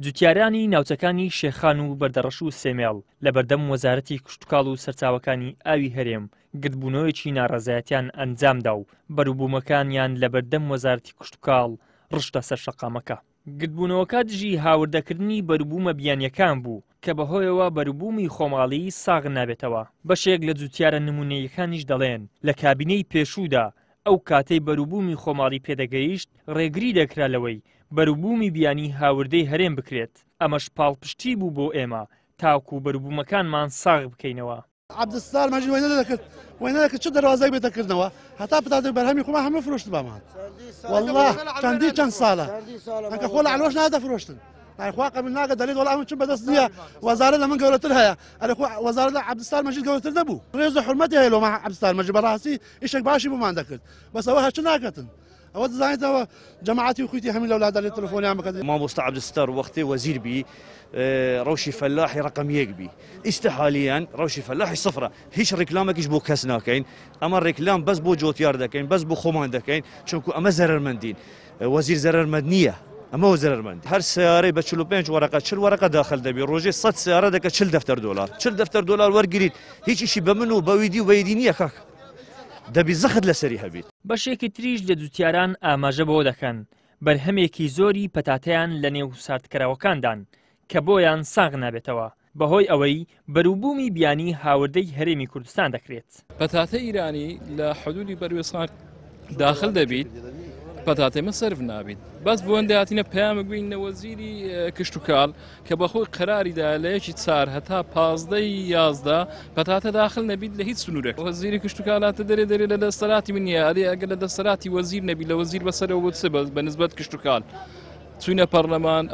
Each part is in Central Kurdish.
جوتیارانی ناوچەکانی شێخان و بەردەڕەش و سێمێڵ لە بەردەم وەزارەتی کشتوکاڵ و سەرچاوەکانی ئاوی هەرێم گرتبوونەوەیەکی ناڕەزایەتیان ئەنجامدا و بەرووبوومەکانیان لە بەردەم وەزارەتی کشتوکاڵ ڕشتە سەر شەقامەکە. گرتبوونەوەکە دژی هاوردەکردنی بەرووبوومە بیانیەکان بوو کە بەهۆیەوە بەرووبوومی خۆماڵی ساغ نابێتەوە. بەشێک لە جوتیارە نمونەیەکانیش دەڵێن لە کابینەی پێشوودا ئەو کاتەی بەرووبوومی خۆماڵی پێدەگەیشت ڕێگری دەکرا لەوەی بەرووبوومی بیانی هاوردەی هەرێم بکرێت. ئەمەش پاڵپشتی بوو بۆ ئێمە تاوکو بەرووبوومەکانمان ساغ بکەینەوە. عەبدولستار مەجید وێنە دەکرد چ دەواازەی بێتەکردنەوە هەتا پتاتی بەرهەمی خۆمان هەموو فرۆشت بامان والله چەند ساڵە ئەکە خۆ لە علۆش نادەفرۆشتن خوا قبول ناکە دەڵێت وەڵام من چ بەدەست نییە وەزارەت لە من گەورەتر هەیە ئەرێ خۆ وەزارەت لە عەبدولستار مەجید گەورەتر نەبوو ڕێز و حورمەتی هەیە لۆمە عەبدولستار مەجید بەڕاستی ئیشێک باشی بۆمان دەکرد بەس ئەوە هەرچ ناکەتن ئەوە دەزانێتەوە جەماعەتی خویتی هەمین لەولاد دەڵێت تەلەفۆنیان بکەن. مامۆستا عەبدولستار وەختێ وەزیر بی ڕەوشی فەلاحی ڕقم یەک بی ئیستا حالیان ڕەوشی فەلاحی سفرە هیچ ڕێکلامێکیش بۆ کەس ناکەین ئەمە ڕێکلام بەس بۆ جۆتیار دەکەین بەس بۆ خۆمان دەکەین چونکو ئەمە زەرەرمەندین وەزیر زەرەرمەند نییە ئەمەوە زەرەرمەند هەر سیارەی بە 45 وەرەقە 40 وەرەقە داخل دەبێت ڕۆژێ 100 سیارە دەکە 40 دەفتەر دۆلار 40 دەفتەر دۆلار وەرگریت هیچ ئیشی بە من و بەویدی و وەیدی نییە کاک دەبی زەخت لەسەری هەبێت. بەشێکی تریش لە جوتیاران ئاماژە بۆ دەکەن بەرهەمێکی زۆری پەتاتەیان لە نێو ساردکراوەکاندان کە بۆیان ساغ نابێتەوە بەهۆی ئەوەی بەرووبوومی بیانی هاوردەی هەرێمی کوردستان دەکرێت. پەتاتە ئیرانی لە حدودی بەروێسان داخل دەبیت پەتاتێمە سرف نابیت بەس بۆ ئەندەهاتینە پەیامە گوینە وەزیری کشتوکاڵ کە بەخۆی قەراریدا لە یەکی چار هەتا 15 پەتاتە داخل نەبیت لە هیچ سنوورێک وەزیری کشتوکاڵاتە دەرێ لە دەسەڵاتی من نیە ئەلێ ئەگەر لە دەسەڵاتی وەزیر نەبی لە وەزیر بەسەرەوە بۆ چ بە نسبەت کشتوکاڵ چوونە پەرلەمان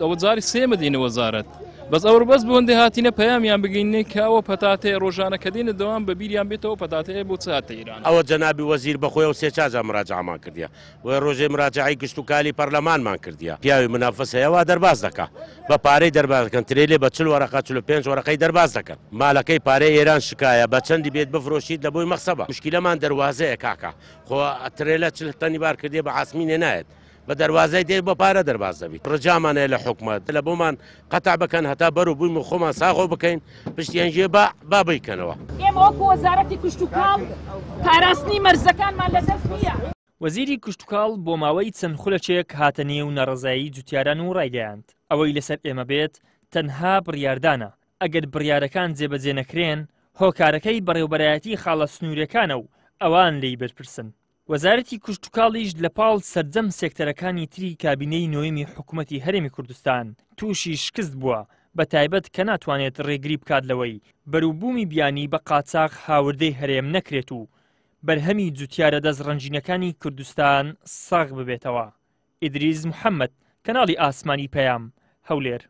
ئەوە جاری سێمە دێنە وەزارەت بەس ئەوە بەس بۆ ئەندەهاتینە پەیامیان بگەینێ کە ئەوە پەتاتەیە ڕۆژانە کە دێنە دەوام بە بیریان بێتەوە پەتاتەیە بۆ چ هاتە ئیران. ئەوە جەنابی وەزیر بەخۆیەوە سێ چاجا مراجعەمان کردیە وە ڕۆژێ مراجعەی کشتوکاڵی پەرلەمانمان کردیە پیاوی منافەس هەیەوا دەرباز دەکا بە پارەی دەرباز دەکەن ترێلێ بە 40 وەرەقە 45 وەرەقەی دەرباز دەکەن مالەکەی پارەی ئێران شکایە بە چەندی بێت بفرۆشیت لە بۆی مەخسەبە مشکلەمان دەواازەیە کاکە خۆ ترێلە 40 تەنی بار کردێ بە عاسمینێ نایەت بە دەواازەی دێ بە پارە دەرباز دەبیت ڕجامانەیە لە حکومەت لە بۆمان قەتع بکەن هەتا بەرەو بووین و خۆمان ساغۆ بکەین پشتیانژێ با بیکەنەوە. ئێمە وەکو وەزارەتی کشتوکاڵ پاراستنی مەرزەکانمان لەدەست نییە. وەزیری کشتوکاڵ بۆ ماوەی چەند خولەکێک هاتە نێو نەڕەزایی جوتیاران و ڕایگەیاند ئەوەی لەسەر ئێمە بێت تەنها بڕیاردانە ئەگەر بڕیارەکان جێبەجێ نەکرێن هۆکارەکەی بەڕێوەبەرایەتی خاڵە سنوورەکانە و ئەوان لی بەرپرسن. وەزارەتی کشتوکاڵیش لە پاڵ سەرجەم سێکتەرەکانی تری کابینەی نۆیمی حکوومەتی هەرێمی کوردستان تووشی شکست بووە بە تایبەت کە ناتوانێت ڕێگری بکات لەوەی بەرووبوومی بیانی بە قاچاق هاوردەی هەرێم نەکرێت و بەرهەمی جوتیارە دەستڕەنجینەکانی کوردستان ساغ ببێتەوە. ئیدریس محەممەد کەناڵی ئاسمانی پەیام هەولێر.